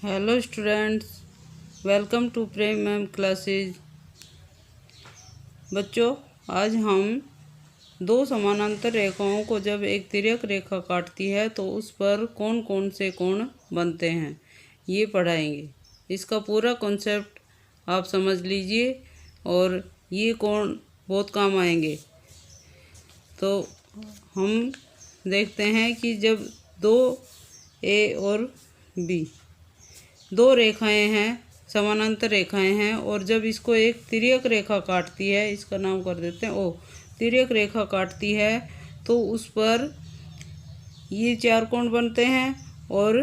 Hello students, welcome to Prem ma'am classes. बच्चों, आज हम दो समानांतर रेखाओं को जब एक तिर्यक रेखा काटती है तो उस पर कौन कौन से कोण बनते हैं ये पढ़ाएंगे। इसका पूरा कॉन्सेप्ट आप समझ लीजिए और ये कोण बहुत काम आएंगे। तो हम देखते हैं कि जब दो ए और बी दो रेखाएं हैं, समानांतर रेखाएं हैं, और जब इसको एक तिर्यक रेखा काटती है, इसका नाम कर देते हैं ओ, तिर्यक रेखा काटती है तो उस पर ये चार कोण बनते हैं और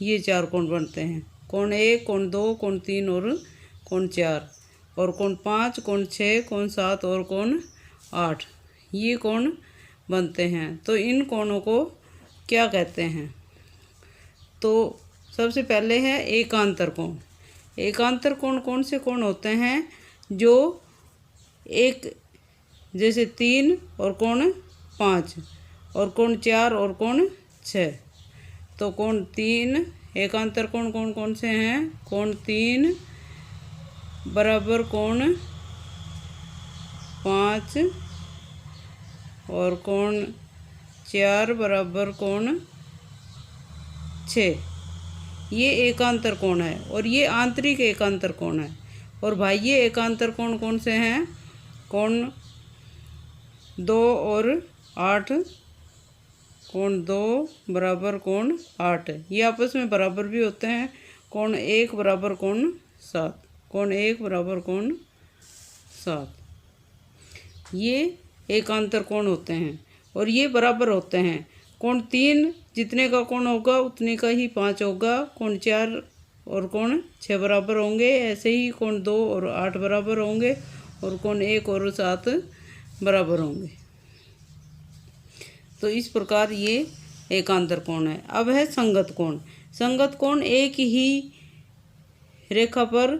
ये चार कोण बनते हैं। कोण 1, कोण 2, कोण 3 और कोण 4, और कोण 5, कोण 6, कोण 7 और कोण 8 ये कोण बनते हैं। तो इन कोणों को क्या कहते हैं? तो सबसे पहले है एकांतर कोण। एकांतर कोण कौन से कोण होते हैं? जो एक जैसे 3 और कोण 5 और कोण 4 और कोण 6। तो कोण 3 एकांतर कोण कौन कौन से हैं? कोण 3 बराबर कोण 5 और कोण 4 बराबर कोण 6। ये एकांतर कोण है और ये आंतरिक एकांतर कोण है। और बाह्य एकांतर कोण कौन से हैं? कोण 2 और 8, कोण 2 बराबर कोण 8, ये आपस में बराबर भी होते हैं। कोण 1 बराबर कोण 7, कोण 1 बराबर कोण 7 ये एकांतर कोण होते हैं और ये बराबर होते हैं। कोण 3 जितने का कोण होगा उतने का ही 5 होगा। कोण 4 और कोण 6 बराबर होंगे। ऐसे ही कोण 2 और 8 बराबर होंगे और कोण 1 और 7 बराबर होंगे। तो इस प्रकार ये एकांतर कोण है। अब है संगत कोण। संगत कोण एक ही रेखा पर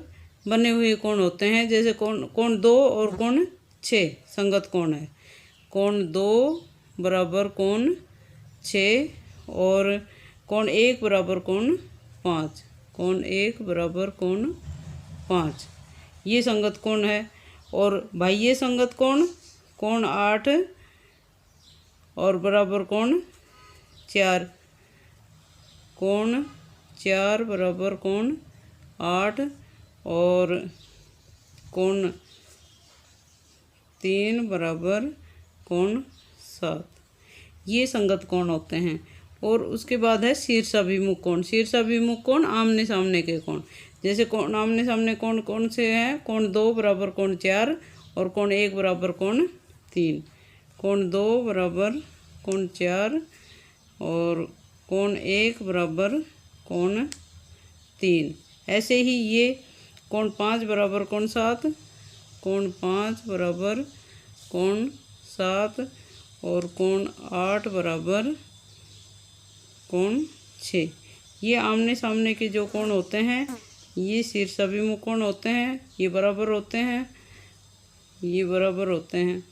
बने हुए कोण होते हैं। जैसे कोण 2 और कोण 6 संगत कोण है। कोण 2 बराबर कोण 6 और कोण 1 बराबर कोण 5, कोण 1 बराबर कोण 5 ये संगत कोण है। और बाह्य संगत कोण कोण 8 और बराबर कोण 4, कोण 4 बराबर कोण 8 और कोण 3 बराबर कोण 7 ये संगत कोण होते हैं। और उसके बाद है शीर्षाभिमुख कोण। शीर्षाभिमुख कोण आमने सामने के कोण। जैसे कोण आमने सामने कोण कौन से हैं? कोण 2 बराबर कोण 4 और कोण 1 बराबर कोण 3, कोण 2 बराबर कोण 4 और कोण 1 बराबर कोण 3। ऐसे ही ये कोण 5 बराबर कोण 7, कोण 5 बराबर कोण 7 और कोण 8 बराबर कोण 6 ये आमने सामने के जो कोण होते हैं ये शीर्षाभिमुख कोण होते हैं। ये बराबर होते हैं, ये बराबर होते हैं।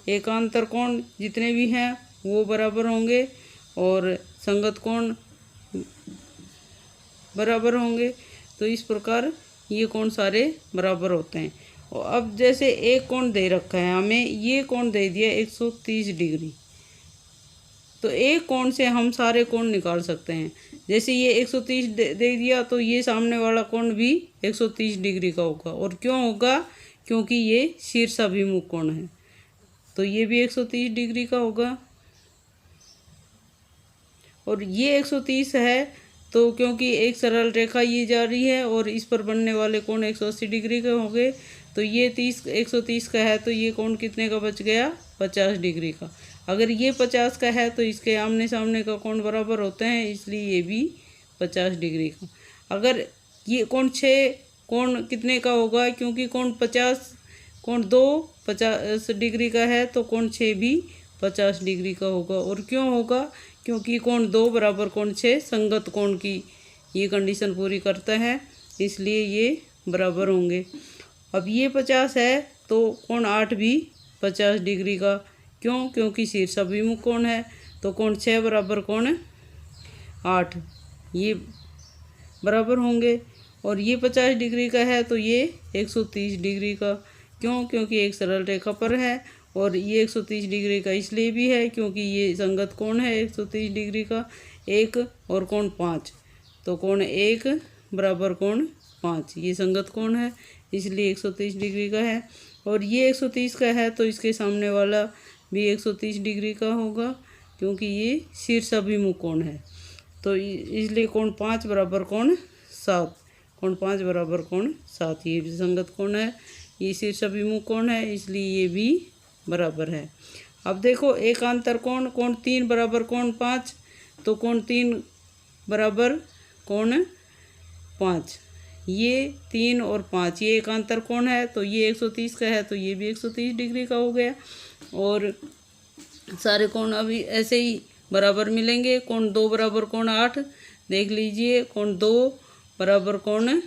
एकांतर कोण जितने भी हैं वो बराबर होंगे और संगत कोण बराबर होंगे। तो इस प्रकार ये कोण सारे बराबर होते हैं। और अब जैसे एक कोण दे रखा है हमें, ये कोण दे दिया 130 डिग्री। तो एक कोण से हम सारे कोण निकाल सकते हैं। जैसे ये 130 दे दिया तो ये सामने वाला कोण भी 130 डिग्री का होगा। और क्यों होगा? क्योंकि ये शीर्षाभिमुख कोण है तो ये भी 130 डिग्री का होगा। और ये 130 है तो क्योंकि एक सरल रेखा ये जा रही है और इस पर बनने वाले कोण 180 डिग्री के होंगे। तो ये 130 का है तो ये कोण कितने का बच गया? 50 डिग्री का। अगर ये 50 का है तो इसके आमने सामने का कोण बराबर होते हैं, इसलिए ये भी 50 डिग्री का। अगर ये कोण 6 कोण कितने का होगा? क्योंकि कोण 2 50 डिग्री का है तो कोण 6 भी 50 डिग्री का होगा। और क्यों होगा? क्योंकि कोण 2 बराबर कोण 6 संगत कोण की ये कंडीशन पूरी करता है, इसलिए ये बराबर होंगे। अब ये 50 है तो कोण 8 भी 50 डिग्री का। क्यों? क्योंकि शीर्षाभिमुख कोण है। तो कोण 6 बराबर कोण 8 ये बराबर होंगे। और ये 50 डिग्री का है तो ये 130 डिग्री का, क्यों? क्योंकि एक सरल रेखा पर है। और ये 130 डिग्री का इसलिए भी है क्योंकि ये संगत कोण है 130 डिग्री का, 1 और कोण 5, तो कोण 1 बराबर कोण 5 ये संगत कोण है, इसलिए 130 डिग्री का है। और ये 130 का है तो इसके सामने वाला भी 130 डिग्री का होगा क्योंकि ये शीर्षाभिमुख कोण है, तो इसलिए कोण 5 बराबर कोण 7, कोण 5 बराबर कोण 7 ये भी संगत कोण है, ये शीर्षाभिमुख कोण है, इसलिए ये भी बराबर है। अब देखो एकांतर कोण, कोण 3 बराबर कोण 5, तो कोण 3 बराबर कोण 5, ये 3 और 5 ये एकांतर कोण है, तो ये 130 का है तो ये भी 130 डिग्री का हो गया। और सारे कोण अभी ऐसे ही बराबर मिलेंगे। कोण 2 बराबर कोण 8, देख लीजिए कोण 2 बराबर कोण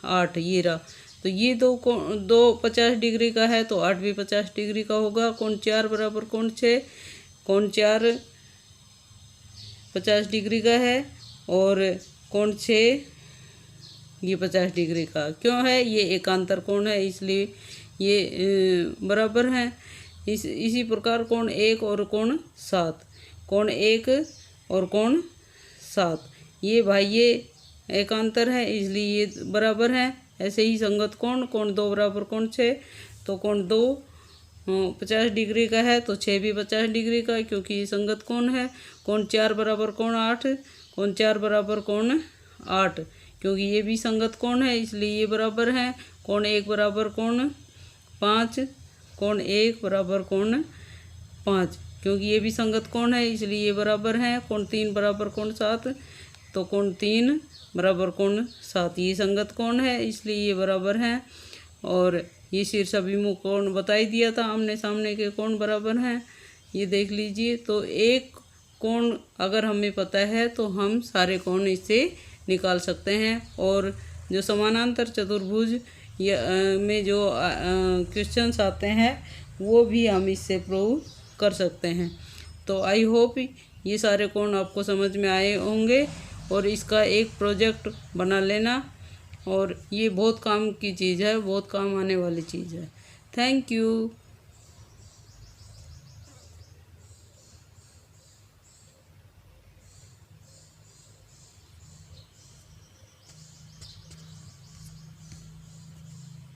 8 ये रहा, तो ये दो 50 डिग्री का है तो 8 भी 50 डिग्री का होगा। कोण 4 बराबर कोण 6, कोण 4 50 डिग्री का है और कोण 6 ये 50 डिग्री का क्यों है? ये एकांतर कोण है इसलिए ये बराबर हैं। इसी प्रकार कोण 1 और कोण 7, कोण 1 और कोण 7 ये भाई ये एकांतर है इसलिए ये बराबर है। ऐसे ही संगत कोण, कोण 2 बराबर कोण 6, तो कोण 2 50 डिग्री का है तो 6 भी 50 डिग्री का क्योंकि ये संगत कोण है। कोण 4 बराबर कोण 8, कोण 4 बराबर कोण 8 क्योंकि ये भी संगत कोण है इसलिए ये बराबर है। कोण 1 बराबर कोण 5, कोण 1 बराबर कोण 5 क्योंकि ये भी संगत कोण है इसलिए ये बराबर है। कोण 3 बराबर कोण 7, तो कोण 3 बराबर कोण 7 ये संगत कोण है इसलिए ये बराबर है। और ये शीर्षाभिमुख कोण बता ही दिया था, आमने सामने के कोण बराबर हैं, ये देख लीजिए। तो एक कोण अगर हमें पता है तो हम सारे कोण इससे निकाल सकते हैं। और जो समानांतर चतुर्भुज या में जो क्वेश्चंस आते हैं वो भी हम इससे प्रूव कर सकते हैं। तो आई होप ये सारे कोण आपको समझ में आए होंगे और इसका एक प्रोजेक्ट बना लेना, और ये बहुत काम की चीज़ है, बहुत काम आने वाली चीज़ है। Thank you.